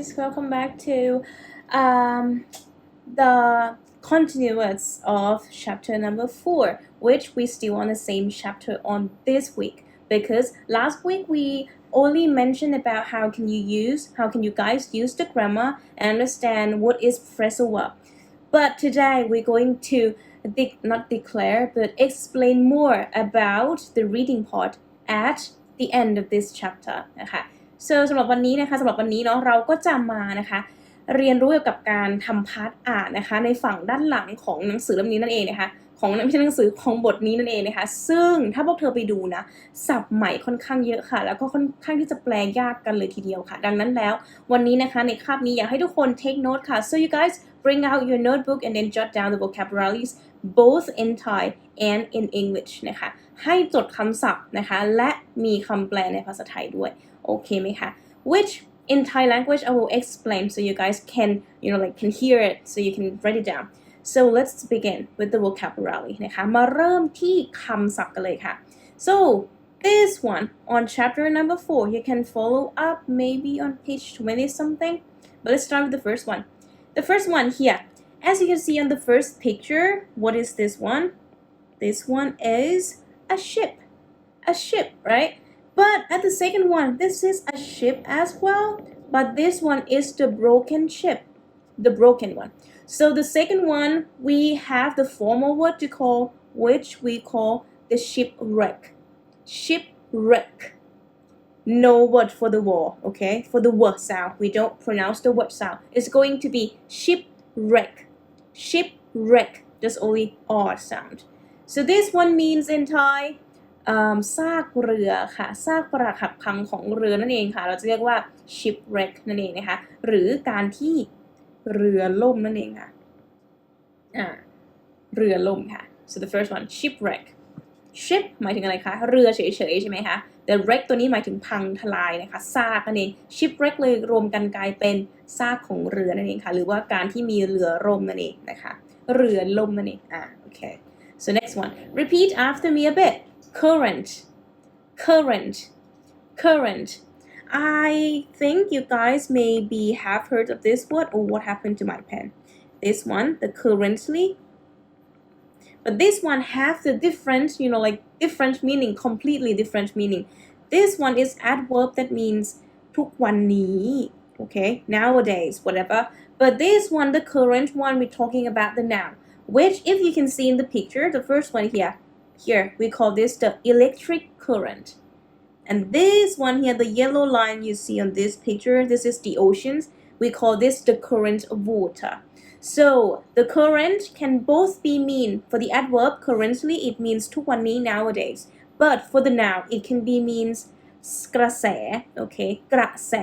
guys, welcome back to the continuance of chapter number 4, which we still on the same chapter on this week, because last week we only mentioned about how can you guys use the grammar and understand what is phrasal verb. But today we're going to not declare but explain more about the reading part at the end of this chapter นะคะ so สำหรับวันนี้เนาะเราก็จะมานะคะเรียนรู้เกี่ยวกับการทำพาร์ทอ่านนะคะในฝั่งด้านหลังของหนังสือเล่มนี้นั่นเองนะคะไม่ใช่หนังสือของบทนี้นั่นเองนะคะซึ่งถ้าพวกเธอไปดูนะศัพท์ใหม่ค่อนข้างเยอะค่ะแล้วก็ค่อนข้างที่จะแปลยากกันเลยทีเดียวค่ะดังนั้นแล้ววันนี้นะคะในคาบนี้อยากให้ทุกคน take note ค่ะ so you guys bring out your notebook and then jot down the vocabularies both in Thai and in English นะคะให้จดคำศัพท์นะคะและมีคำแปลในภาษาไทยด้วยโอเคไหมคะ which in Thai language I will explain so you guys can can hear it so you can write it down so let's begin with the vocabulary นะคะมาเริ่มที่คำศัพท์กันเลยค่ะ so this one on chapter number 4 you can follow up maybe on page 20 something but let's start with the first one the first one here as you can see on the first picture what is this one is a ship right but at the second one this is a ship as well but this one is the broken one so the second one we have the formal word to call which we call the shipwreck no word for the word okay for the word sound we don't pronounce the word sound it's going to be shipwreck just only R sound so this one means in Thaiซากเรือค่ะซากปรักหักพังของเรือนั่นเองค่ะเราจะเรียกว่า shipwreck นั่นเองนะคะหรือการที่เรือล่มนั่นเองค่ะเรือล่มค่ะ so the first one shipwreck ship หมายถึงอะไรคะเรือเฉยๆใช่ไหมคะ the wreck ตัวนี้หมายถึงพังทลายนะคะซากนั่นเอง shipwreck เลยรวมกันกลายเป็นซากของเรือนั่นเองค่ะหรือว่าการที่มีเรือล่มนั่นเองนะคะเรือล่มนั่นเองโอเค so next one repeat after me a bit current I think you guys maybe have heard of this word or what happened to my pen this one the currently but this one have the different different meaning completely different meaning this one is adverb that means ทุกวันนี้ okay nowadays whatever but this one the current one we're talking about the noun which if you can see in the picture the first one here we call this the electric current and this one here the yellow line you see on this picture this is the oceans we call this the current of water so the current can both be mean for the adverb currently it means ทุกวันนี้ nowadays but for the noun it can be means กระแส okay กระแส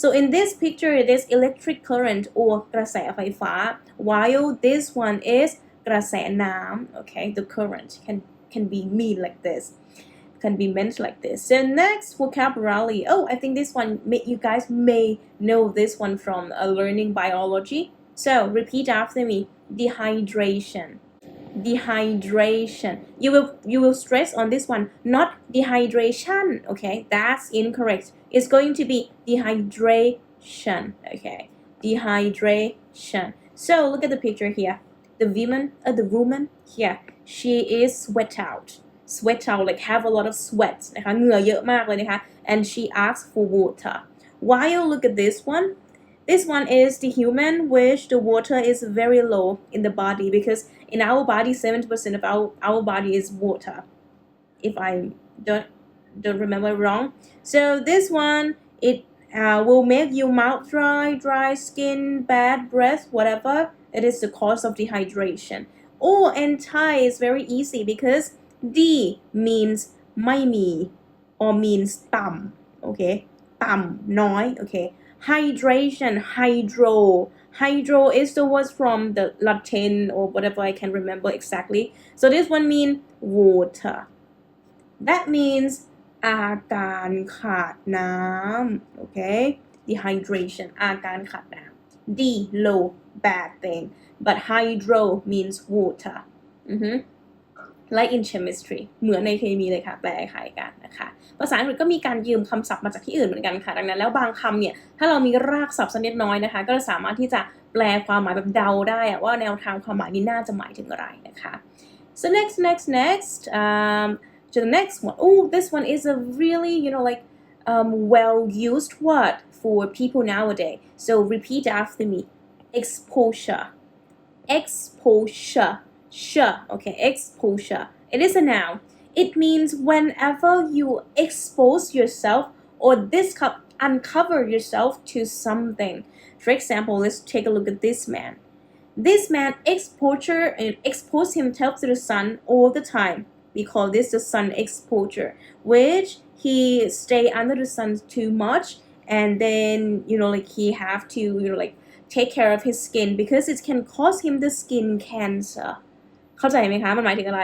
so in this picture it is electric current or กระแสไฟฟ้า while this one is กระแสน้ำ okay the current can be mean like this can be meant like this so next vocabulary I think this one you guys may know this one from learning biology so repeat after me dehydration you will stress on this one not dehydration okay that's incorrect it's going to be dehydration okay dehydration so look at the picture here the woman here she is sweat out like have a lot of sweat นะคะเหงื่อเยอะมากเลยนะคะ and she asks for water while look at this one is the human which the water is very low in the body because in our body 70% of our body is water if I don't remember wrong so this one it will make you mouth dry skin bad breath whatever it is the cause of dehydration or in Thai is very easy because D means ไม่มี or means ต่ำ okay ต่ำน้อย okay hydration hydro is the word from the Latin or whatever I can remember exactly so this one mean water that means อาการขาดน้ำ okay dehydration อาการขาดน้ำ D low bad thing but hydro means water like in chemistry เหมือนในเคมีเลยค่ะแปลคล้ายกันนะคะภาษาอังกฤษก็มีการยืมคำศัพท์มาจากที่อื่นเหมือนกันค่ะดังนั้นแล้วบางคำเนี่ยถ้าเรามีรากศัพท์สักนิดน้อยนะคะก็จะสามารถที่จะแปลความหมายแบบเดาได้ว่าแนวทางความหมายนี้น่าจะหมายถึงอะไรนะคะ so next to the next one. Oh, this one is a really like well used word for people nowadays, so repeat after me. Exposure. Okay, exposure. It is a noun. It means whenever you expose yourself or uncover yourself to something. For example, let's take a look at this man. This man exposed himself to the sun all the time. We call this the sun exposure, which he stay under the sun too much, and then he have to take care of his skin because it can cause him the skin cancer. เข้าใจไหมคะมันหมายถึงอะไร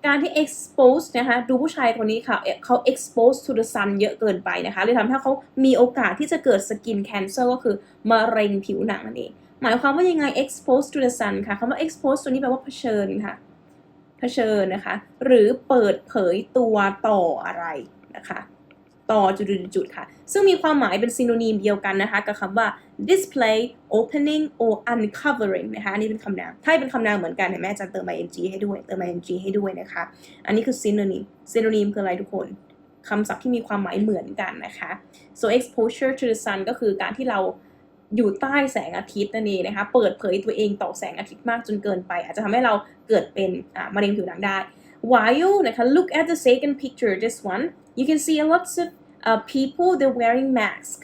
การที่ expose นะคะดูผู้ชายคนนี้ค่ะเขา expose to the sun เยอะเกินไปนะคะเลยทำให้เขามีโอกาสที่จะเกิด skin cancer ก็คือมะเร็งผิวหนังนั่นเองหมายความว่ายังไง expose to the sun ค่ะคำว่า expose ตัวนี้แปลว่าเผชิญค่ะเผชิญนะคะหรือเปิดเผยตัวต่ออะไรนะคะต่อจุดๆค่ะซึ่งมีความหมายเป็น synonym เดียวกันนะคะกับคำว่า display opening or uncovering นะคะอันนี้เป็นคำนามถ้าเป็นคำนามเหมือนกันเห็นไหมอาจารย์เติม ing ให้ด้วยเติม ing ให้ด้วยนะคะอันนี้คือ synonym คืออะไรทุกคนคำศัพท์ที่มีความหมายเหมือนกันนะคะ so exposure to the sun ก็คือการที่เราอยู่ใต้แสงอาทิตย์นั่นเองนะคะเปิดเผยตัวเองต่อแสงอาทิตย์มากจนเกินไปอาจจะทำให้เราเกิดเป็นมะเร็งผิวหนังได้ while นะคะ look at the second picture this one you can see a lots of people they're wearing mask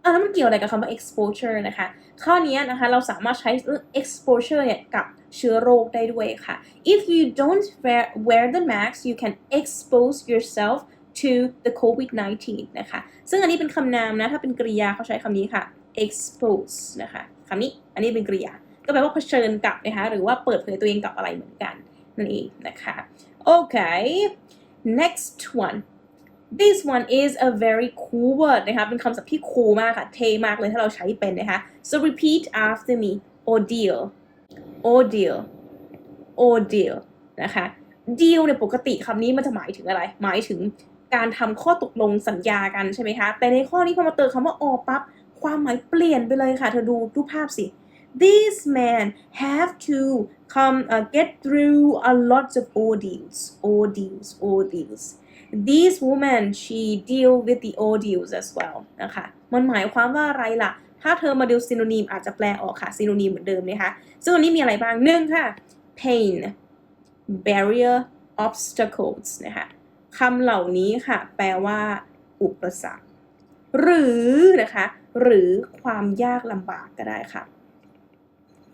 แล้วมันเกี่ยวอะไรกับคำว่า exposure นะคะข้อนี้นะคะเราสามารถใช้ exposure เนี่ยกับเชื้อโรคได้ด้วยค่ะ if you don't wear the mask you can expose yourself to the COVID-19 นะคะซึ่งอันนี้เป็นคำนามนะถ้าเป็นกริยาเขาใช้คำนี้ค่ะ expose นะคะคำนี้อันนี้เป็นกริยาก็แปลว่าเผชิญกับนะคะหรือว่าเปิดเผยตัวเองกับอะไรเหมือนกันนั่นเองนะคะโอเค next one this one is a very cool word นะคะเป็นคำศัพท์ที่ cool มากค่ะเท่มากเลยถ้าเราใช้เป็นนะคะ so repeat after me ordealนะคะ deal เนี่ยปกติคำนี้มันจะหมายถึงอะไรหมายถึงการทำข้อตกลงสัญญากันใช่ไหมคะแต่ในข้อนี้พอมาเติมคำว่า or ปั๊บความหมายเปลี่ยนไปเลยค่ะเธอดูภาพสิ This man have to get through a lot of ordeals. This woman she deal with the ordeals as well นะคะมันหมายความว่าอะไรล่ะถ้าเธอมาดู synonym อาจจะแปลออกค่ะ synonym เหมือนเดิมนะคะซึ่งอันนี้มีอะไรบ้าง1ค่ะ pain barrier obstacles นะคะคำเหล่านี้ค่ะแปลว่าอุปสรรคหรือนะคะหรือความยากลำบากก็ได้ค่ะ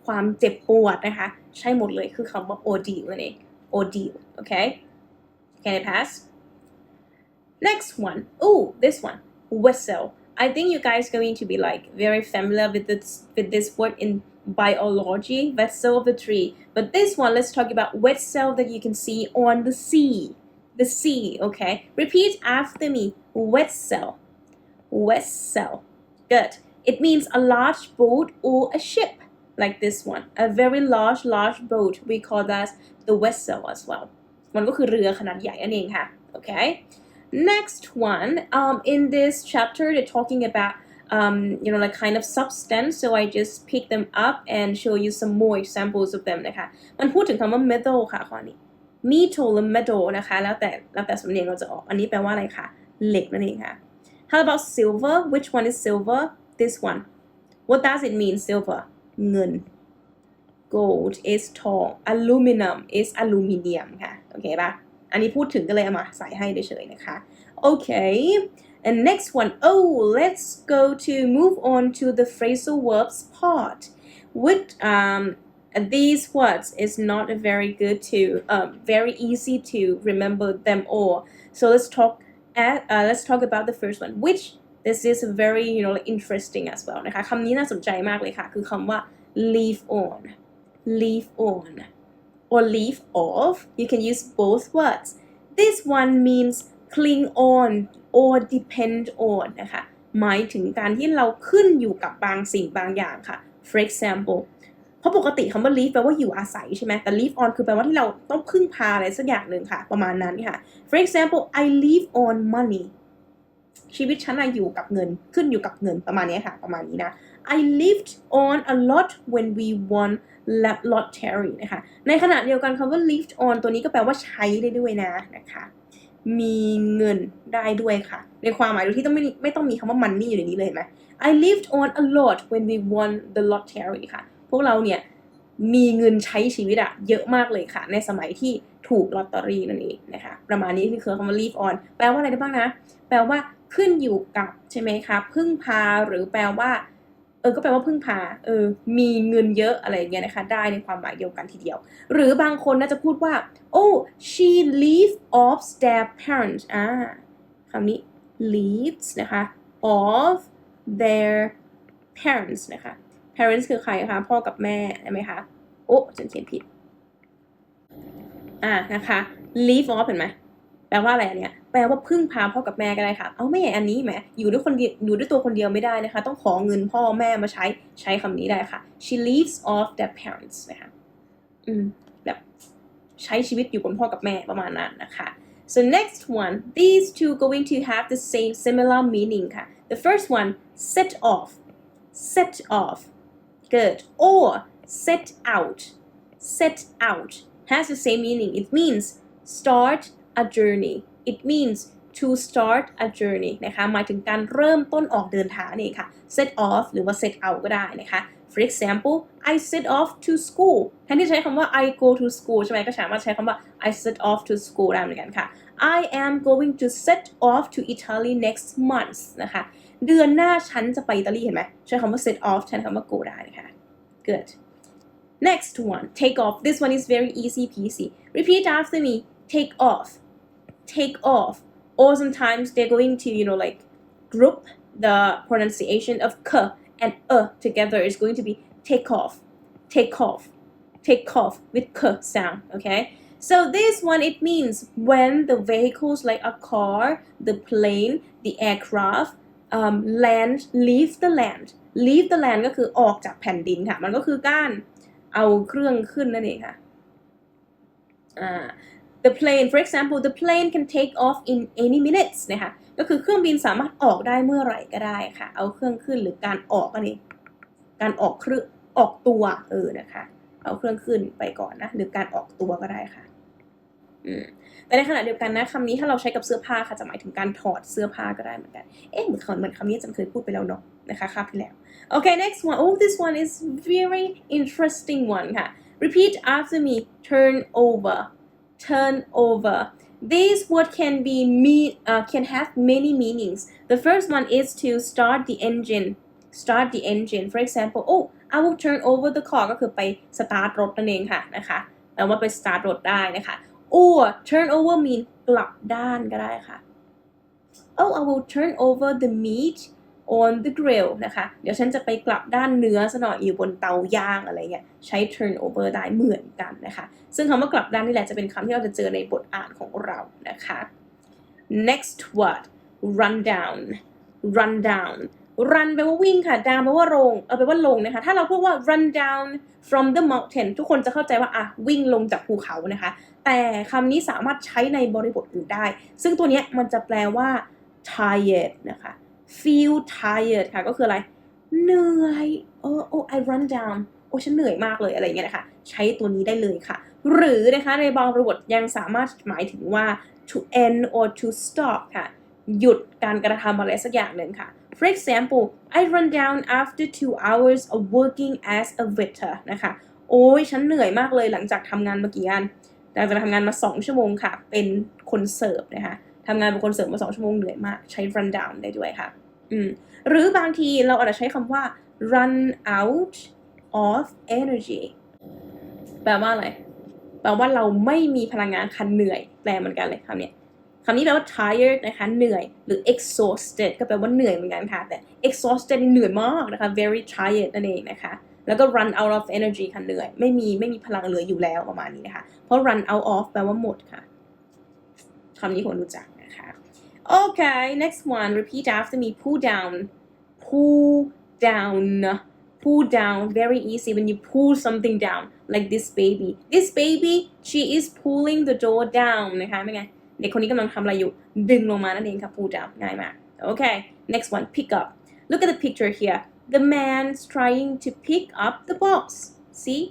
ความเจ็บปวดนะคะใช่หมดเลยคือคำว่า ordeal นั่นเอง ordeal okay can I pass next one this one vessel I think you guys going to be very familiar with this word in biology vessel of the tree but this one let's talk about vessel that you can see on the sea okay repeat after me vessel good it means a large boat or a ship like this one a very large boat we call that the vessel as well มันก็คือเรือขนาดใหญ่นั่นเองค่ะ okay next one in this chapter they're talking about kind of substance so I just pick them up and show you some more examples of them นะคะมันพูดถึงคำว่า metal ค่ะข้อนี้ metal หรือ metal นะคะแล้วแต่สำเนียงเราจะออกอันนี้แปลว่าอะไรคะเหล็กนั่นเองค่ะ how about silver which one is silver this one what does it mean silver เงิน gold is ทอง aluminum is aluminium ค่ะโอเคป่ะอันนี้พูดถึงก็เลยเอามาใส่ให้เฉยๆนะคะ okay and next one let's go to move on to the phrasal verbs part with these words is not very good to very easy to remember them all so let's talk about the first one which this is very interesting as well นะคะคำนี้น่าสนใจมากเลยค่ะคือคำว่า leave on or leave off you can use both words this one means cling on or depend on นะคะหมายถึงการที่เราขึ้นอยู่กับบางสิ่งบางอย่างค่ะ for example เพราะปกติคำว่า live แปลว่าอยู่อาศัยใช่ไหมแต่ live on คือแปลว่าที่เราต้องพึ่งพาอะไรสักอย่างหนึ่งค่ะประมาณนั้นค่ะ for example I live on money ชีวิตฉันอยู่กับเงินขึ้นอยู่กับเงินประมาณนี้ค่ะประมาณนี้นะ I lived on a lot when we won lottery นะคะในขณะเดียวกันคำว่า lived on ตัวนี้ก็แปลว่าใช้ได้ด้วยนะคะมีเงินได้ด้วยค่ะในความหมายโดยที่ไม่ต้องมีคำว่า money อยู่ในนี้เลยเห็นไหม I lived on a lot when we won the lottery ค่ะพวกเราเนี่ยมีเงินใช้ชีวิตเยอะมากเลยค่ะในสมัยที่ถูกลอตเตอรี่นั่นเองนะคะประมาณนี้คือคำว่า live on แปลว่าอะไรได้บ้างนะแปลว่าขึ้นอยู่กับใช่ไหมคะพึ่งพาหรือแปลว่าก็แปลว่าพึ่งพามีเงินเยอะอะไรอย่างเงี้ยนะคะได้ในความหมายเดียวกันทีเดียวหรือบางคนน่าจะพูดว่า oh she lives off their parents คำนี้ lives นะคะ of their parents นะคะ parents คือใครคะพ่อกับแม่ใช่ไหมคะฉันเขียนผิดนะคะ live off เห็นไหมแปลว่าอะไรอันเนี้ยแปลว่าพึ่งพาพ่อกับแม่ก็ได้ค่ะไม่ใช่อันนี้แหมอยู่ด้วยคนเดียวอยู่ด้วยตัวคนเดียวไม่ได้นะคะต้องขอเงินพ่อแม่มาใช้คำนี้ได้ค่ะ she lives off their parents นะคะแบบใช้ชีวิตอยู่บนพ่อกับแม่ประมาณนั้นนะคะ so next one these two going to have the same similar meaning ค่ะ the first one set off good or set out has the same meaning it means start a journey it means to start a journey นะคะหมายถึงการเริ่มต้นออกเดินทางนี่ค่ะ set off หรือว่า set out ก็ได้นะคะ for example I set off to school แทนที่ใช้คำว่า I go to school ใช่ไหมก็สามารถใช้คำว่า I set off to school ได้เหมือนกันค่ะ I am going to set off to Italy next month นะคะเดือนหน้าฉันจะไปอิตาลีเห็นไหมใช้คำว่า set off แทนคำว่า go ได้นะคะ good next one take off this one is very easy peasy repeat after me take off or sometimes they're going to like group the pronunciation of k and together is going to be take off with k sound okay so this one it means when the vehicles like a car the plane the aircraft leave the land ก็คือออกจากแผ่นดินค่ะมันก็คือการเอาเครื่องขึ้นนั่นเองค่ะthe plane for example the plane can take off in any minutes นะคะก็คือเครื่องบินสามารถออกได้เมื่อไหร่ก็ได้ค่ะเอาเครื่องขึ้นหรือการออกนั่นเองการออกตัวนะคะเอาเครื่องขึ้นไปก่อนนะหรือการออกตัวก็ได้ค่ะแต่ในขณะเดียวกันนะคำนี้ถ้าเราใช้กับเสื้อผ้าค่ะจะหมายถึงการถอดเสื้อผ้าก็ได้เหมือนกันเหมือนคำนี้จะเคยพูดไปแล้วเนาะนะคะคราวที่แล้ว okay next one this one is very interesting one ค่ะ repeat after me turn over this word can have many meanings the first one is to start the engine for example I will turn over the car ก็คือไปสตาร์ทรถนั่นเองค่ะนะคะแปลว่าไปสตาร์ทรถได้นะคะor turn over mean กลับด้านก็ได้ค่ะ I will turn over the meat on the grill นะคะเดี๋ยวฉันจะไปกลับด้านเนื้อซะหน่อยอยู่บนเตาย่างอะไรเงี้ยใช้ turn over ได้เหมือนกันนะคะซึ่งคำว่ากลับด้านนี่แหละจะเป็นคำที่เราจะเจอในบทอ่านของเรานะคะ next word run down run แปลว่าวิ่งค่ะ down แปลว่าลงแปลว่าลงนะคะถ้าเราพูดว่า run down from the mountain ทุกคนจะเข้าใจว่าวิ่งลงจากภูเขานะคะแต่คำนี้สามารถใช้ในบริบทอื่นได้ซึ่งตัวนี้มันจะแปลว่า tired นะคะ feel tired ค่ะก็คืออะไรเหนื่อยI run down ฉันเหนื่อยมากเลยอะไรเงี้ยนะคะใช้ตัวนี้ได้เลยค่ะหรือนะคะในบางบริบทยังสามารถหมายถึงว่า to end or to stop ค่ะหยุดการกระทำอะไรสักอย่างหนึ่งค่ะ for example I run down after 2 hours of working as a waiter นะคะฉันเหนื่อยมากเลยหลังจากทำงานมากี่วันเราจะทำงานมา2ชั่วโมงค่ะเป็นคนเสิร์ฟนะคะทำงานเป็นคนเสิร์ฟมา2ชั่วโมงเหนื่อยมากใช้ run down ได้ด้วยค่ะหรือบางทีเราอาจจะใช้คำว่า run out of energy แปลว่าอะไรแปลว่าเราไม่มีพลังงานคันเหนื่อยแปลเหมือนกันเลยคำนี้แปลว่า tired นะคะเหนื่อยหรือ exhausted ก็แปลว่าเหนื่อยเหมือนกันค่ะแต่ exhausted เหนื่อยมากนะคะ very tired นั่นเองนะคะแล้วก็ run out of energy ค่ะเหนื่อยไม่มีพลังเหลืออยู่แล้วประมาณนี้นะคะเพราะ run out of แปลว่าหมดค่ะคำนี้ควรรู้จักนะคะ okay next one repeat after me pull down pull down very easy when you pull something down like this baby she is pulling the door down นะคะเป็นไงเด็กคนนี้กำลังทำอะไรอยู่ดึงลงมานั่นเองค่ะ pull down ง่ายมาก okay next one pick up look at the picture here the man's trying to pick up the box see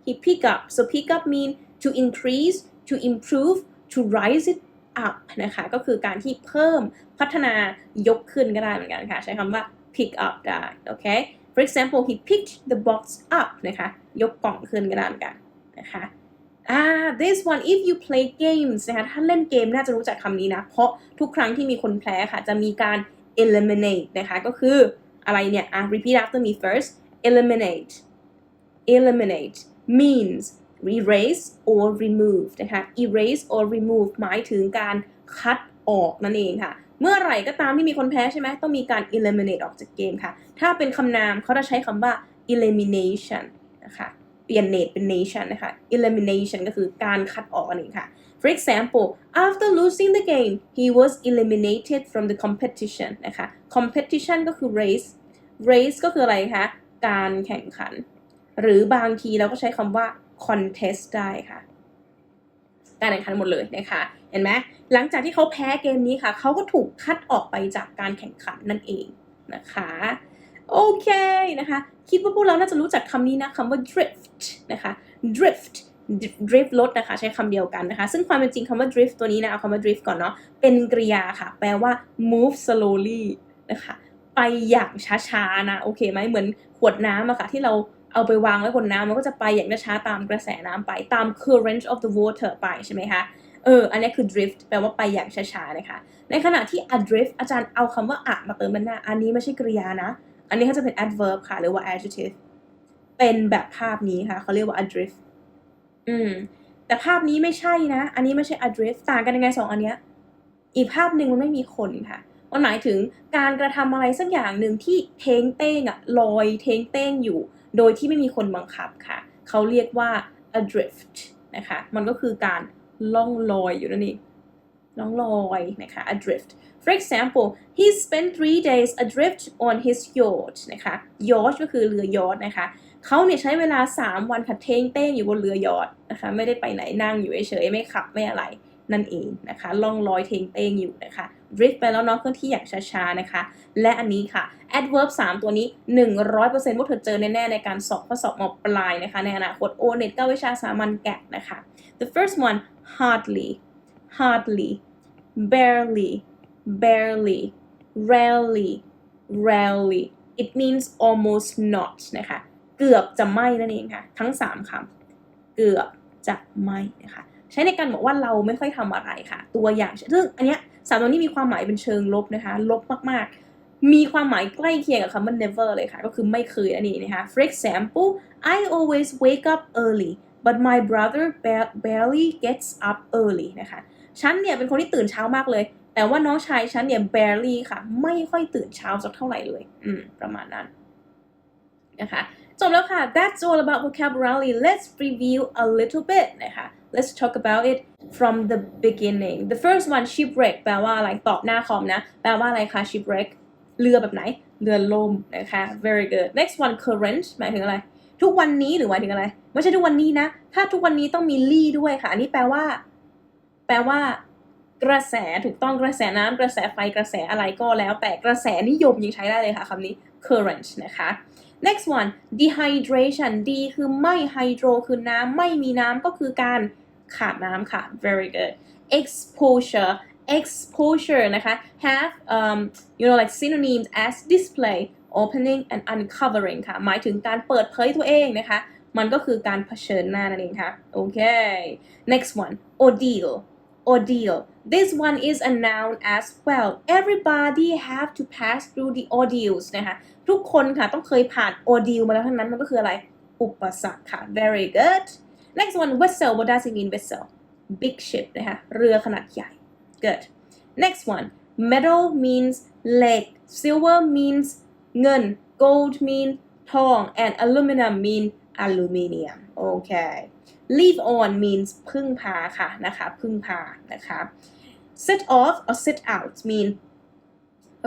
he pick up so pick up mean to increase to improve to rise it up นะคะก็คือการที่เพิ่มพัฒนายกขึ้นก็ได้เหมือนกันค่ะใช้คำว่า pick up ได้ okay for example he picked the box up นะคะยกกล่องขึ้นก็ได้เหมือนกันนะคะthis one if you play games นะคะถ้าเล่นเกมน่าจะรู้จักคำนี้นะเพราะทุกครั้งที่มีคนแพ้ค่ะจะมีการ eliminate นะคะก็คืออะไรเนี่ยrepeat after me first eliminate means erase or remove นะคะ erase or remove หมายถึงการคัดออกนั่นเองค่ะเมื่อไหร่ก็ตามที่มีคนแพ้ใช่ไหมต้องมีการ eliminate ออกจากเกมค่ะถ้าเป็นคำนามเขาจะใช้คำว่า elimination นะคะเปลี่ยน nate เป็น nation นะคะ elimination ก็คือการคัดออกนั่นเองค่ะ for example after losing the game he was eliminated from the competition นะคะ competition ก็คือ race ก็คืออะไรคะการแข่งขันหรือบางทีเราก็ใช้คำว่า contest ได้ค่ะการแข่งขันหมดเลยนะคะเห็นไหมหลังจากที่เขาแพ้เกมนี้ค่ะเขาก็ถูกคัดออกไปจากการแข่งขันนั่นเองนะคะโอเคนะคะคิดว่าพวกเราน่าจะรู้จักคำนี้นะคำว่า drift นะคะ drift รถนะคะใช้คำเดียวกันนะคะซึ่งความเป็นจริงคำว่า drift ตัวนี้นะเอาคำว่า drift ก่อนเนาะเป็นกริยาค่ะแปลว่า move slowly นะคะไปอย่างช้าๆนะโอเคไหมเหมือนขวดน้ำอะค่ะที่เราเอาไปวางไว้บนน้ำมันก็จะไปอย่างช้าๆตามกระแสน้ำไปตาม current of the water ไปใช่ไหมคะอันนี้คือ drift แปลว่าไปอย่างช้าๆนะคะในขณะที่ adrift อาจารย์เอาคำว่าอะมาเติมด้านหน้าอันนี้ไม่ใช่กริยานะอันนี้เขาจะเป็น adverb ค่ะหรือว่า adjective เป็นแบบภาพนี้ค่ะเขาเรียกว่า adrift แต่ภาพนี้ไม่ใช่นะอันนี้ไม่ใช่ adrift ต่างกันยังไงสองอันเนี้ยอีกภาพหนึ่งมันไม่มีคนค่ะมันหมายถึงการกระทำอะไรสักอย่างหนึ่งที่เท้งเต้งอะลอยเท้งเต้งอยู่โดยที่ไม่มีคนบังคับค่ะเขาเรียกว่า adrift นะคะมันก็คือการล่องลอยอยู่นั่นเองล่องลอยนะคะ adrift for example he spent 3 days adrift on his yacht นะคะ yacht ก็คือเรือยอชต์นะคะเขาเนี่ยใช้เวลา3วันค่ะเท้งเต้งอยู่บนเรือยอชต์นะคะไม่ได้ไปไหนนั่งอยู่เฉยๆไม่ขับไม่อะไรนั่นเองนะคะล่องลอยเท้งเต้งอยู่นะคะ drift ไปแล้วเนาะเคลื่อนที่อย่างช้าๆนะคะและอันนี้ค่ะ adverb 3 ตัวนี้ 100% ว่าเธอเจอแน่ๆในการสอบข้อสอบม.ปลายนะคะในอนาคต O-NET 9 วิชาสามัญแกะนะคะ the first one hardly barely rarely it means almost not นะคะเกือบจะไม่นั่นเองค่ะทั้ง3คำเกือบจะไม่นะคะใช้ในการบอกว่าเราไม่ค่อยทำอะไรค่ะตัวอย่างซึ่งอันเนี้ย3ตัวนี้มีความหมายเป็นเชิงลบนะคะลบมากๆมีความหมายใกล้เคียงกับคำว่า never เลยค่ะก็คือไม่เคยนั่นเองนะคะ for example I always wake up early but my brother barely gets up early นะคะฉันเนี่ยเป็นคนที่ตื่นเช้ามากเลยแต่ว่าน้องชายฉันเนี่ย barely ค่ะไม่ค่อยตื่นเช้าสักเท่าไหร่เลยประมาณนั้นนะคะจบแล้วค่ะ that's all about vocabulary let's review a little bit นะคะ let's talk about it from the beginning the first one shipwreck แปลว่าอะไรตอบหน้าคอมนะแปลว่าอะไรคะ shipwreck เรือแบบไหนเรือล่มนะคะ very good next one current หมายถึงอะไรทุกวันนี้หรือหมายถึงอะไรไม่ใช่ทุกวันนี้นะถ้าทุกวันนี้ต้องมีลี่ด้วยค่ะอันนี้แปลว่ากระแสถูกต้องกระแสน้ำกระแสไฟกระแสอะไรก็แล้วแต่กระแสนิยมยังใช้ได้เลยค่ะคำนี้ current นะคะ next one dehydration D คือไม่ hydro คือน้ำไม่มีน้ำก็คือการขาดน้ำค่ะ very good exposure นะคะ have like synonyms as display opening and uncovering ค่ะหมายถึงการเปิดเผยตัวเองนะคะมันก็คือการเผชิญหน้านั่นเองค่ะโอเค next one ordeal this one is a noun as well everybody have to pass through the ordeals นะคะทุกคนค่ะต้องเคยผ่าน ordeal มาแล้วทั้งนั้นมันก็คืออะไรอุปสรรคค่ะ very good next one vessel what does it mean vessel big ship นะคะเรือขนาดใหญ่ good next one metal means เหล็ก silver means เงิน gold mean ทอง and aluminum mean aluminium okay live on means พึ่งพาค่ะนะคะพึ่งพานะคะ set off or set out mean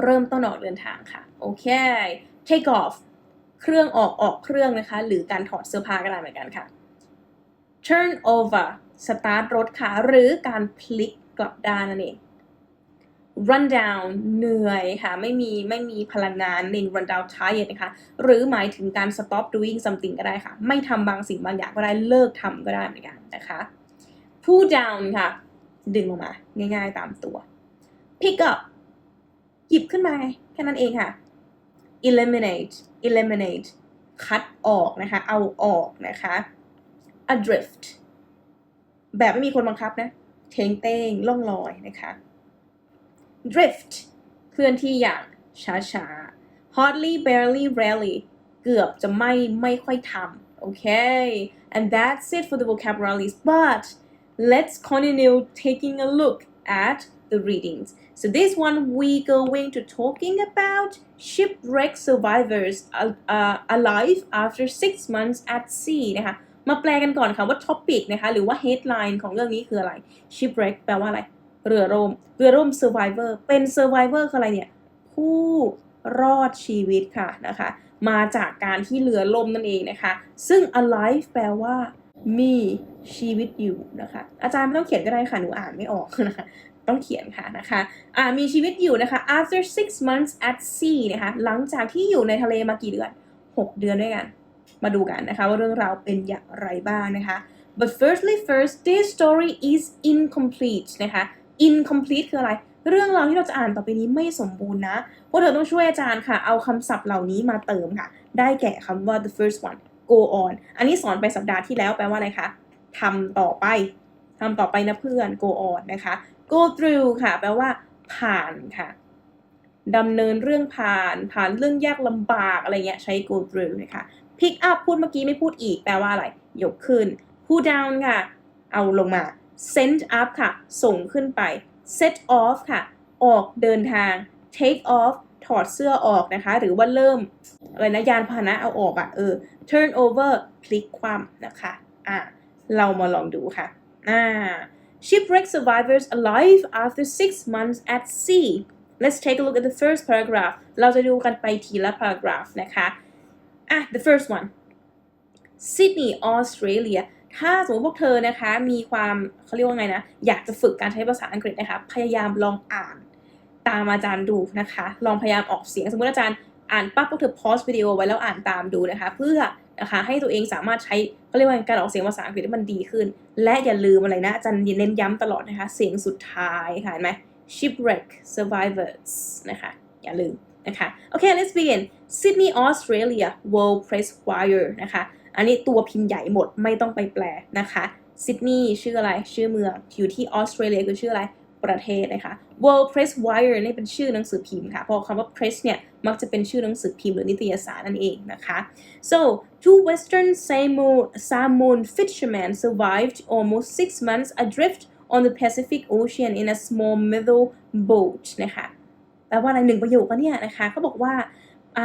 เริ่มต้นออกเดินทางค่ะโอเค take off เครื่องออกเครื่องนะคะหรือการถอดเสื้อผ้าก็ได้เหมือนกันค่ะ turn over สตาร์ทรถค่ะหรือการพลิกกลับด้านนั่นเอง run down เหนื่อยค่ะไม่มีพลังงานใน run down tired นะคะหรือหมายถึงการ stop doing something ก็ได้ค่ะไม่ทำบางสิ่งบางอย่างก็ได้เลิกทำก็ได้เหมือนกันนะคะ pull down ค่ะดึงลงมาง่ายๆตามตัว pick up หยิบขึ้นมาแค่นั้นเองค่ะ eliminate คัดออกนะคะเอาออกนะคะ adrift แบบไม่มีคนบังคับนะเท้งเต้งล่องลอยนะคะ drift เคลื่อนที่อย่างช้าๆ hardly barely rarely เกือบจะไม่ค่อยทำโอเค and that's it for the vocabularies but let's continue taking a look at the readings so this one we going to talking about shipwreck survivors alive after 6 months at sea นะคะมาแปลกันก่อนค่ะว่า topic นะคะหรือว่า headline ของเรื่องนี้คืออะไร shipwreck แปลว่าอะไรเรือร่ม survivor เป็น survivor คืออะไรเนี่ยผู้รอดชีวิตค่ะนะคะมาจากการที่เรือล่มนั่นเองนะคะซึ่ง alive แปลว่ามีชีวิตอยู่นะคะอาจารย์ไม่ต้องเขียนก็ได้ค่ะหนูอ่านไม่ออกนะคะต้องเขียนค่ะนะคะมีชีวิตอยู่นะคะ after 6 months at sea นะคะหลังจากที่อยู่ในทะเลมากี่เดือน6 เดือนด้วยกันมาดูกันนะคะว่าเรื่องราวเป็นอย่างไรบ้างนะคะ but first this story is incomplete นะคะ incomplete คืออะไรเรื่องราวที่เราจะอ่านต่อไปนี้ไม่สมบูรณ์นะพวกเธอต้องช่วยอาจารย์ค่ะเอาคำศัพท์เหล่านี้มาเติมค่ะได้แก่คำว่า the first one go on อันนี้สอนไปสัปดาห์ที่แล้วแปลว่าอะไรคะทำต่อไปนะเพื่อน go on นะคะ go through ค่ะแปลว่าผ่านค่ะดำเนินเรื่องผ่านเรื่องยากลำบากอะไรเงี้ยใช้ go through นะคะ pick up พูดเมื่อกี้ไม่พูดอีกแปลว่าอะไรยกขึ้น pull down ค่ะเอาลงมา send up ค่ะส่งขึ้นไป set off ค่ะออกเดินทาง take off ถอดเสื้อออกนะคะหรือว่าเริ่มอะไรนะยานพาหนะเอาออกturn over พลิกคว่ำนะคะเรามาลองดูค่ะshipwreck survivors alive after 6 months at sea let's take a look at the first paragraph เราจะดูกันไปทีละ paragraph นะคะ the first one Sydney Australia ถ้าสมมติพวกเธอนะคะมีความเขาเรียกว่าไงนะอยากจะฝึกการใช้ภาษาอังกฤษนะคะพยายามลองอ่านตามอาจารย์ดูนะคะลองพยายามออกเสียงสมมติอาจารย์อ่านปั๊บพวกเธอ pause วิดีโอไว้แล้วอ่านตามดูนะคะเพื่อนะคะให้ตัวเองสามารถใช้เขาเรียกว่าการออกเสียงภาษาอังกฤษให้มันดีขึ้นและอย่าลืมอะไรนะอาจารย์เน้นย้ำตลอดนะคะเสียงสุดท้ายค่ะเห็นไหม shipwreck survivors นะคะอย่าลืมนะคะโอเค let's begin Sydney Australia World Press Wire นะคะอันนี้ตัวพิมพ์ใหญ่หมดไม่ต้องไปแปลนะคะซิดนีย์ชื่ออะไรชื่อเมืองอยู่ที่ออสเตรเลียคือชื่ออะไรประเทศนะคะ World Press Wire นี่เป็นชื่อหนังสือพิมพ์ค่ะเพราะคำว่า press เนี่ยมักจะเป็นชื่อหนังสือพิมพ์หรือนิตยสารนั่นเองนะคะ so two Western Samoan fishermen survived almost 6 months adrift on the Pacific Ocean in a small metal boat นะคะแปลว่าอะไร1 ประโยคเนี่ยนะคะเขาบอกว่า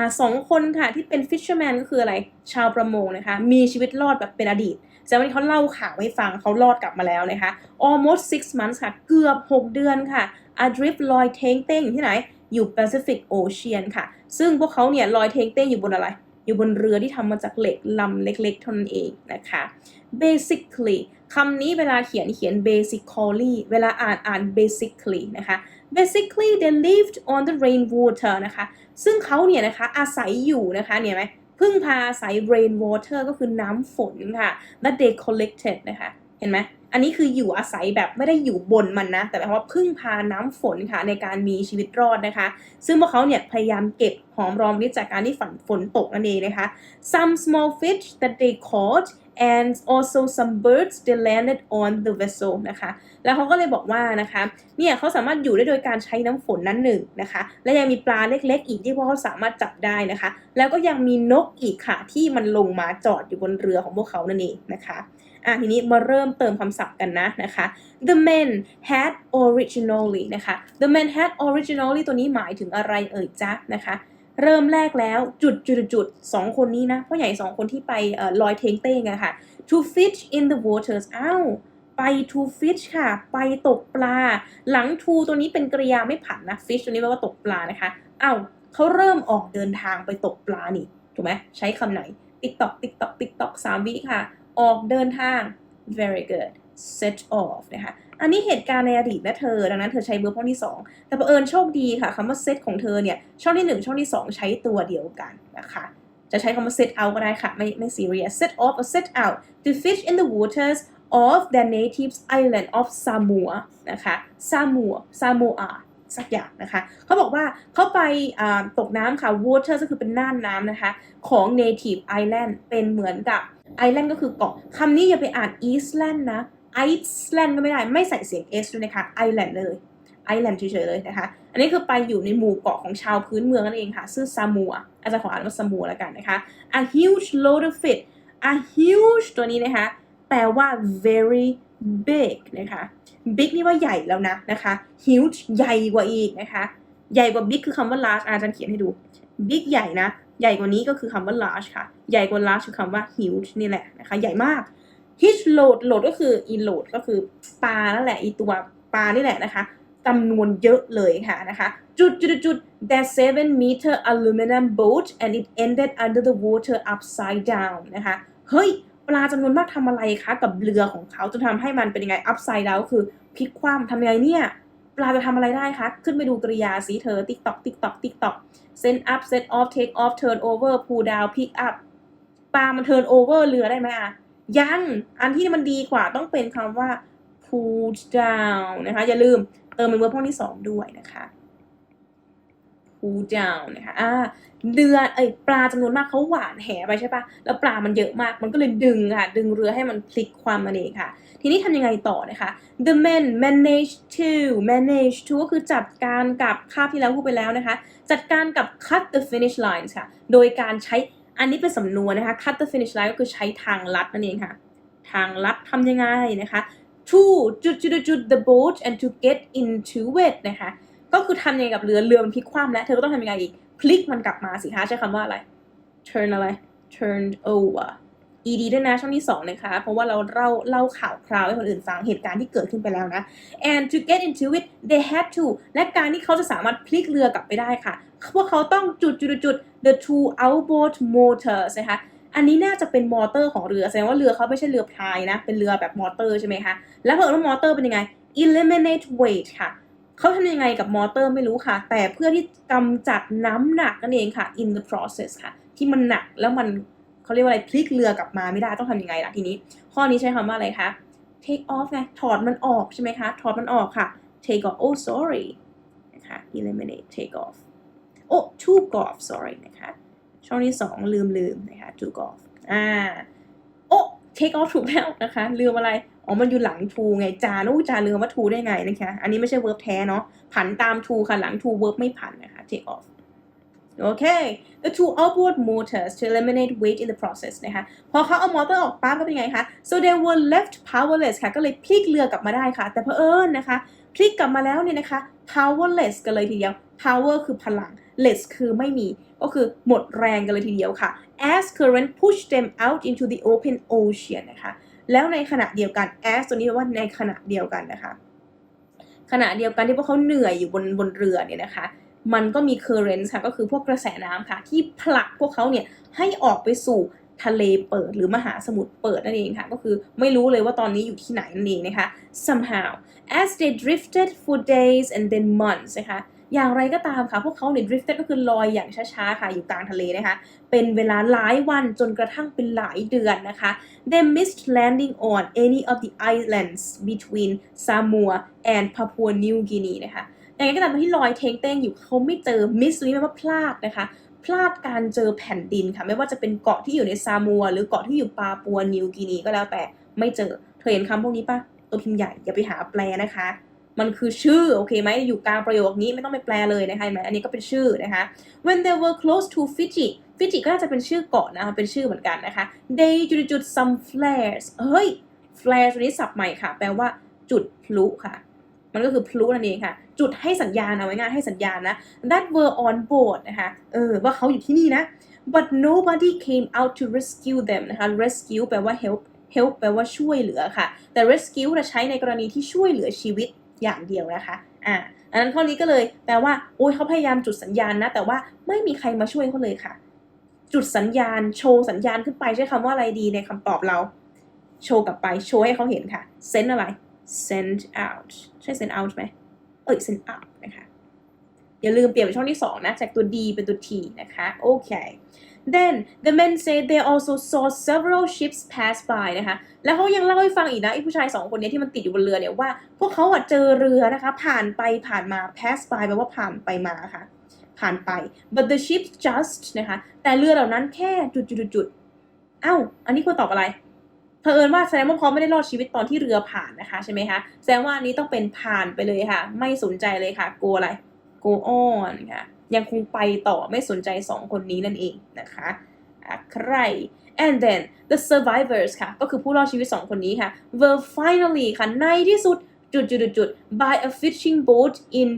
2 คนค่ะที่เป็น fisherman ก็คืออะไรชาวประมงนะคะมีชีวิตรอดแบบเป็นอดีตแต่วันนี้เขาเล่าข่าวให้ฟังเขารอดกลับมาแล้วนะคะ almost 6 months ค่ะเกือบ6 เดือนค่ะ adrift ลอยเท้งเต้งอยู่ที่ไหนอยู่ Pacific Ocean ค่ะซึ่งพวกเขาเนี่ยลอยเท้งเต้งอยู่บนอะไรอยู่บนเรือที่ทำมาจากเหล็กลำเล็กๆเท่านั้นเองนะคะ basically คำนี้เวลาเขียน basically เวลาอ่าน basically นะคะ basically they lived on the rainwater นะคะซึ่งเขาเนี่ยนะคะอาศัยอยู่นะคะเนี่ยไหมพึ่งพาอาศัย rainwater ก็คือน้ำฝนค่ะ that they collected นะคะเห็นไหมอันนี้คืออยู่อาศัยแบบไม่ได้อยู่บนมันนะแต่หมายความว่าพึ่งพาน้ำฝนค่ะในการมีชีวิตรอดนะคะซึ่งพวกเขาเนี่ยพยายามเก็บหอมรอมริบจากการที่ฝนตกนั่นเองนะคะ some small fish that they caught and also some birds they landed on the vessel นะคะแล้วเขาก็เลยบอกว่านะคะเนี่ยเขาสามารถอยู่ได้โดยการใช้น้ำฝนนั้นหนึ่งนะคะและยังมีปลาเล็กๆอีกที่พวกเขาสามารถจับได้นะคะแล้วก็ยังมีนกอีกค่ะที่มันลงมาจอดอยู่บนเรือของพวกเขานั่นเองนะคะทีนี้มาเริ่มเติมคำศัพท์กันนะคะ the men had originally นะคะ the men had originally ตัวนี้หมายถึงอะไรจ๊ะนะคะเริ่มแรกแล้วจุด2 คนนี้นะพ่อใหญ่2 คนที่ไปลอยเท้งเต้งอะค่ะ to fish in the waters ไป to fish ค่ะไปตกปลาหลัง to ตัวนี้เป็นกริยาไม่ผันนะ fish ตัวนี้แปลว่าตกปลานะคะเขาเริ่มออกเดินทางไปตกปลานี่ ถูกไหมใช้คำไหน TikTok 3 วิค่ะออกเดินทาง very good set off นะคะอันนี้เหตุการณ์ในอดีตนะเธอดังนั้นเธอใช้เบอร์พวกที่2แต่บังเอิญโชคดีค่ะคำว่า set ของเธอเนี่ยช่องที่1ช่องที่2ใช้ตัวเดียวกันนะคะจะใช้คำว่า set out ก็ได้ค่ะไม่ serious set off or set out to fish in the waters of their native island of Samoa นะคะ Samoa สักอย่างนะคะเขาบอกว่าเขาไปตกน้ำค่ะ water ก็คือเป็นน่านน้ำนะคะของ native island เป็นเหมือนกับ island ก็คือเกาะคำนี้อย่าไปอ่าน Eastland นะ Iceland ก็ไม่ได้ไม่ใส่เสียง s ด้วยนะคะ island เลย island เฉยๆเลยนะคะอันนี้คือไปอยู่ในหมู่เกาะของชาวพื้นเมืองนั่นเองค่ะชื่อซามัวอาจารย์ขออ่านว่าซามัวแล้วกันนะคะ a huge load of fish a huge ตัวนี้นะคะแปลว่า very big นะคะ big นี่ว่าใหญ่แล้วนะคะ huge ใหญ่กว่าอีกนะคะใหญ่กว่า big คือคำว่า large อาจารย์เขียนให้ดู big ใหญ่นะใหญ่กว่านี้ก็คือคำว่า large ค่ะใหญ่กว่า large คือคำว่า huge นี่แหละนะคะใหญ่มาก huge load ก็คืออีโหลดก็คือปลานั่นแหละอีตัวปลานี่แหละนะคะจำนวนเยอะเลยค่ะนะคะจุด that 7-meter aluminum boat and it ended under the water upside down นะคะเฮ้ยปลาจำนวนมากทำอะไรคะกับเรือของเขาจนทำให้มันเป็นยังไง upside down คือพลิกคว่ำทำยังไงเนี่ยปลาจะทำอะไรได้คะขึ้นไปดูกริยาสิเธอ TikTok send up set off take off turn over pull down pick up ปลามัน turn over เรือได้ไหมอะยังอันที่มันดีกว่าต้องเป็นคำว่า pull down นะคะอย่าลืมเติมเป็นเวอร์พที่2ด้วยนะคะ pull down นะคะเรือปลาจำนวนมากเขาหวานแหไปใช่ปะแล้วปลามันเยอะมากมันก็เลยดึงค่ะดึงเรือให้มันพลิกความมันเองค่ะทีนี้ทำยังไงต่อนะคะ the men manage to ก็คือจัดการกับคาบที่แล้วพูดไปแล้วนะคะจัดการกับ cut the finish lines ค่ะโดยการใช้อันนี้เป็นสำนวนนะคะ cut the finish line ก็คือใช้ทางลัดนั่นเองค่ะทางลัดทำยังไงนะคะ to จุด the boat and to get into it นะคะก็คือทำยังไงกับเรือมันพลิกคว่ำแล้วเธอก็ต้องทำยังไงอีกพลิกมันกลับมาสิคะใช้คำว่าอะไร turned over ed ด้วยนะช่องที่2นะคะเพราะว่าเราเล่าข่าวคราวให้คนอื่นฟังเหตุการณ์ที่เกิดขึ้นไปแล้วนะ and to get into it they had to และการที่เขาจะสามารถพลิกเรือกลับไปได้ค่ะพวกเขาต้องจุด the two outboard motors นะคะอันนี้น่าจะเป็นมอเตอร์ของเรือแสดงว่าเรือเขาไม่ใช่เรือพายนะเป็นเรือแบบมอเตอร์ใช่ไหมคะแล้วเผื่อว่ามอเตอร์เป็นยังไง eliminate weight ค่ะเขาทำยังไงกับมอเตอร์ไม่รู้ค่ะแต่เพื่อที่กำจัดน้ำหนักนั่นเองค่ะ in the process ค่ะที่มันหนักแล้วมันเขาเรียกว่าอะไรพลิกเรือกลับมาไม่ได้ต้องทำยังไงล่ะทีนี้ข้อนี้ใช้คำว่าอะไรคะ take off ไงถอดมันออกใช่ไหมคะถอดมันออกค่ะ take off oh sorry นะคะ eliminate take off oh took off sorry นะคะช่องที่2ลืมนะคะ took off take off ถูกแล้วนะคะลืมอะไรมันอยู่หลัง to ไงจาลืมว่า to ได้ไงนะคะอันนี้ไม่ใช่ verb แท้เนาะผันตาม to ค่ะหลัง to verb ไม่ผันนะคะ take off Okay the two outboard motors to eliminate weight in the process นะคะพอเขาเอามอเตอร์ออกปั๊บก็เป็นไงคะ so they were left powerless ค่ะก็เลยพลิกเรือกลับมาได้ค่ะแต่เผอิญนะคะพลิกกลับมาแล้วเนี่ยนะคะ powerless กันเลยทีเดียว power คือพลัง less คือไม่มีก็คือหมดแรงกันเลยทีเดียวค่ะ as current pushed them out into the open ocean นะคะแล้วในขณะเดียวกัน as ตัวนี้แปลว่าในขณะเดียวกันนะคะขณะเดียวกันที่พวกเขาเหนื่อยอยู่บนเรือเนี่ยนะคะมันก็มี current ค่ะก็คือพวกกระแสน้ำค่ะที่ผลักพวกเขาเนี่ยให้ออกไปสู่ทะเลเปิดหรือมหาสมุทรเปิดนั่นเองค่ะก็คือไม่รู้เลยว่าตอนนี้อยู่ที่ไหนนั่นเองนะคะ somehow as they drifted for days and then months นะคะอย่างไรก็ตามค่ะพวกเขาเนี่ย drifted ก็คือลอยอย่างช้าๆค่ะอยู่กลางทะเลนะคะเป็นเวลาหลายวันจนกระทั่งเป็นหลายเดือนนะคะ they missed landing on any of the islands between Samoa and Papua New Guinea นะคะอย่างไรก็ตามที่ลอยเท้งๆอยู่เขาไม่เจอ miss นี้แปลว่าพลาดนะคะพลาดการเจอแผ่นดินค่ะไม่ว่าจะเป็นเกาะที่อยู่ในซามัวหรือเกาะที่อยู่ปาปัวนิวกินีก็แล้วแต่ไม่เจอเธอเห็นคำพวกนี้ปะตัวพิมพ์ใหญ่อย่าไปหาแปลนะคะมันคือชื่อโอเคไหมอยู่กลางประโยคนี้ไม่ต้องไปแปลเลยนะคะเห็นไหมอันนี้ก็เป็นชื่อนะคะ when they were close to Fiji ก็น่าจะเป็นชื่อเกาะนะคะเป็นชื่อเหมือนกันนะคะ they จุด some flares เฮ้ย flare ตัวนี้ศัพท์ใหม่ค่ะแปลว่าจุดพลุค่ะมันก็คือพลุนั่นเองค่ะจุดให้สัญญาณเอาไว้ง่ายให้สัญญาณนะ that were on board นะคะว่าเขาอยู่ที่นี่นะ but nobody came out to rescue them นะคะ rescue แปลว่า help แปลว่าช่วยเหลือค่ะแต่ rescue จะใช้ในกรณีที่ช่วยเหลือชีวิตอย่างเดียวนะคะอันนั้นข้อนี้ก็เลยแปลว่าโอ้ยเขาพยายามจุดสัญญาณนะแต่ว่าไม่มีใครมาช่วยเขาเลยค่ะ จุดสัญญาณโชว์สัญญาณขึ้นไปใช้คำว่าอะไรดีในคำตอบเราโชว์กลับไปโชว์ให้เขาเห็นค่ะ send อะไร send out ใช่ send out ไหมsend up นะคะอย่าลืมเปลี่ยนเป็นช่องที่2นะจากตัว D เป็นตัว T นะคะโอเค then the men said they also saw several ships pass by นะคะแล้วเขายังเล่าให้ฟังอีกนะไอ้ผู้ชาย2คนนี้ที่มันติดอยู่บนเรือเนี่ยว่าพวกเขาเจอเรือนะคะผ่านไปผ่านมา pass by แปลว่าผ่านไปมาค่ะผ่านไป but the ships just นะคะแต่เรือเหล่านั้นแค่จุดๆอันนี้ควรตอบอะไรเผอิญว่าแสดงว่าเขาไม่ได้รอดชีวิตตอนที่เรือผ่านนะคะใช่ไหมคะแสดงว่าอันนี้ต้องเป็นผ่านไปเลยค่ะไม่สนใจเลยค่ะ go อะไร go on ค่ะยังคงไปต่อไม่สนใจ2คนนี้นั่นเองนะคะใคร and then the survivors ค่ะก็คือผู้รอดชีวิต2คนนี้ค่ะ were finally ค่ะในที่สุดจุด by a fishing boat in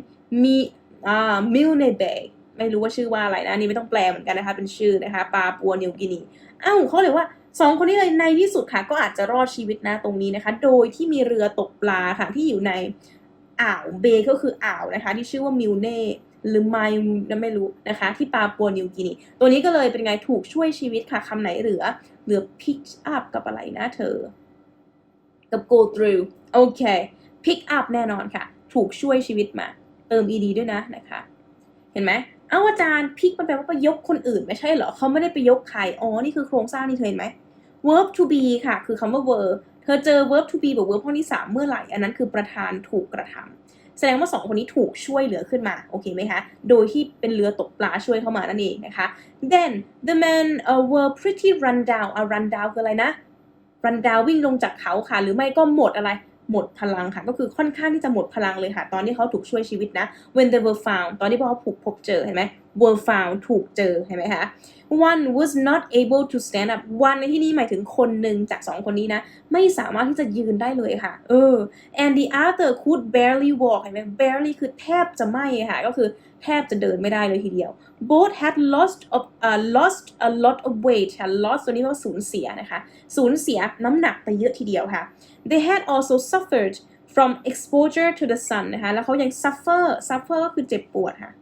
Milne Bay ไม่รู้ว่าชื่อว่าอะไรนะอันนี้ไม่ต้องแปลเหมือนกันนะคะเป็นชื่อนะคะปาปัวนิวกินีเขาเลยว่า2คนนี้เลยในที่สุดค่ะก็อาจจะรอดชีวิตนะตรงนี้นะคะโดยที่มีเรือตกปลาค่ะที่อยู่ในอ่าวเบย์ก็คืออ่าวนะคะที่ชื่อว่ามิลเน่หรือไมล์ไม่รู้นะคะที่ปาปัวนิวกินีตัวนี้ก็เลยเป็นไงถูกช่วยชีวิตค่ะคำไหนเหลือ pick up กับอะไรนะเธอกับ go through โอเค pick up แน่นอนค่ะถูกช่วยชีวิตมาเติม ed ด้วยนะคะเห็นไหมอาจารย์ pick มันแปลว่าไปยกคนอื่นไม่ใช่เหรอเขาไม่ได้ไปยกใครนี่คือโครงสร้างนี่เธอเห็นไหม verb to be ค่ะคือคำว่า verb เธอเจอ verb to be แบบ verb ข้อที่3เมื่อไหร่อันนั้นคือประธานถูกกระทำแสดงว่า2คนนี้ถูกช่วยเหลือขึ้นมาโอเคไหมคะโดยที่เป็นเรือตกปลาช่วยเข้ามานั่นเองนะคะ then the men were pretty run down run down คืออะไรนะ run down วิ่งลงจากเขาค่ะหรือไม่ก็หมดอะไรหมดพลังค่ะก็คือค่อนข้างที่จะหมดพลังเลยค่ะตอนที่เขาถูกช่วยชีวิตนะ when they were found ตอนที่พวกเขาพบเจอเห็นไหม were found ถูกเจอเห็นไหมคะ one was not able to stand up one ในที่นี้หมายถึงคนหนึ่งจาก2คนนี้นะไม่สามารถที่จะยืนได้เลยค่ะand the other could barely walk เห็นไหม barely คือแทบจะไม่ค่ะก็คือแทบจะเดินไม่ได้เลยทีเดียว both had lost a lot of weight ค่ะ lost ตัวนี้ว่าสูญเสียนะคะสูญเสียน้ำหนักไปเยอะทีเดียวค่ะ they had also suffered from exposure to the sun นะคะแล้วเขายัง suffer ก็คือเจ็บปวดค่ะ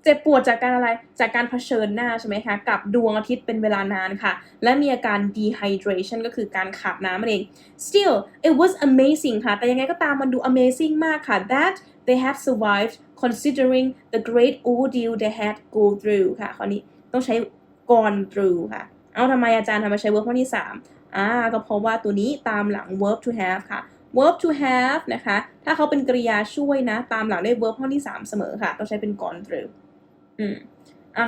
เจ็บปวดจากการอะไรจากการเผชิญหน้าใช่ไหมคะกับดวงอาทิตย์เป็นเวลานานค่ะและมีอาการ dehydration ก็คือการขาดน้ำนั่นเอง still it was amazing ค่ะแต่ยังไงก็ตามมันดู amazing มากค่ะ that they have survived considering the great ordeal they had go through ค่ะคราวนี้ต้องใช้ gone through ค่ะทำไมอาจารย์ทำไมใช้ verb ข้อที่3ก็เพราะว่าตัวนี้ตามหลัง verb to have ค่ะ verb to have นะคะถ้าเขาเป็นกริยาช่วยนะตามหลังด้วย verb ข้อที่3เสมอค่ะต้องใช้เป็น gone through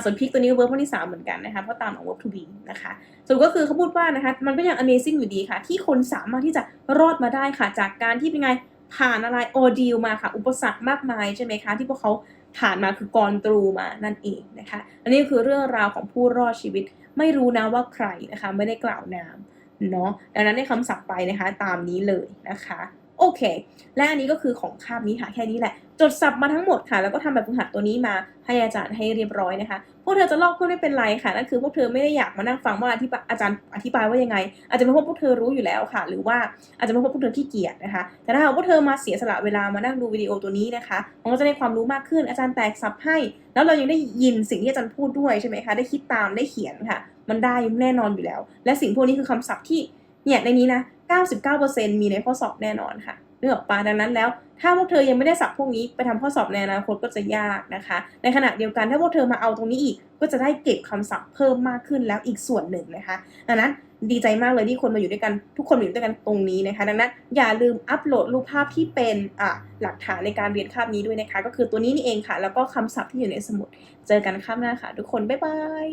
ส่วนพิกตัวนี้ verb ข้อที่3เหมือนกันนะคะเพราะตามหลัง verb to be นะคะสรุปก็คือเขาพูดว่านะคะมันก็ยัง amazing อยู่ดีค่ะที่คนสามารถที่จะรอดมาได้ค่ะจากการที่เป็นไงผ่านอะไร ordeal มาค่ะอุปสรรคมากมายใช่ไหมคะที่พวกเขาผ่านมาคือ gone through มานั่นเองนะคะอันนี้คือเรื่องราวของผู้รอดชีวิตไม่รู้นะว่าใครนะคะไม่ได้กล่าวนามเนาะดังนั้นในคำศัพท์ไปนะคะตามนี้เลยนะคะโอเคและอันนี้ก็คือของคาบนี้ค่ะแค่นี้แหละจดศัพท์มาทั้งหมดค่ะแล้วก็ทำแบบฝึกหัดตัวนี้มาให้อาจารย์ให้เรียบร้อยนะคะพวกเธอจะลอกเพื่อไม่เป็นไรค่ะนั่นคือพวกเธอไม่ได้อยากมานั่งฟังว่าอาจารย์อธิบายว่ายังไงอาจจะเป็นเพราะพวกเธอรู้อยู่แล้วค่ะหรือว่าอาจจะเป็นเพราะพวกเธอขี้เกียจนะคะแต่ถ้าหากพวกเธอมาเสียสละเวลามานั่งดูวิดีโอตัวนี้นะคะมันก็จะได้ความรู้มากขึ้นอาจารย์แตกศัพท์ให้แล้วเรายังได้ยินสิ่งที่อาจารย์พูดด้วยใช่ไหมคะได้คิดตามได้เขียนค่ะมันได้แน่นอนอยู่แล้วและสิ่งพวกนี้คือคำศัพท์ที่เนี่ยในนี้นะ 99% มีในข้อสอบแน่นอนค่ะนึกออกปะดังนั้นแล้วถ้าพวกเธอยังไม่ได้ศัพท์พวกนี้ไปทำข้อสอบในอนาคตก็จะยากนะคะในขณะเดียวกันถ้าพวกเธอมาเอาตรงนี้อีกก็จะได้เก็บคำศัพท์เพิ่มมากขึ้นแล้วอีกส่วนหนึ่งนะคะดังนั้นดีใจมากเลยที่คนมาอยู่ด้วยกันทุกคนอยู่ด้วยกันตรงนี้นะคะดังนั้นอย่าลืมอัปโหลดรูปภาพที่เป็นหลักฐานในการเรียนคาบนี้ด้วยนะคะก็คือตัวนี้นี่เองค่ะแล้วก็คำศัพท์ที่อยู่ในสมุดเจอกันคาบหน้าค่ะทุกคนบ๊ายบาย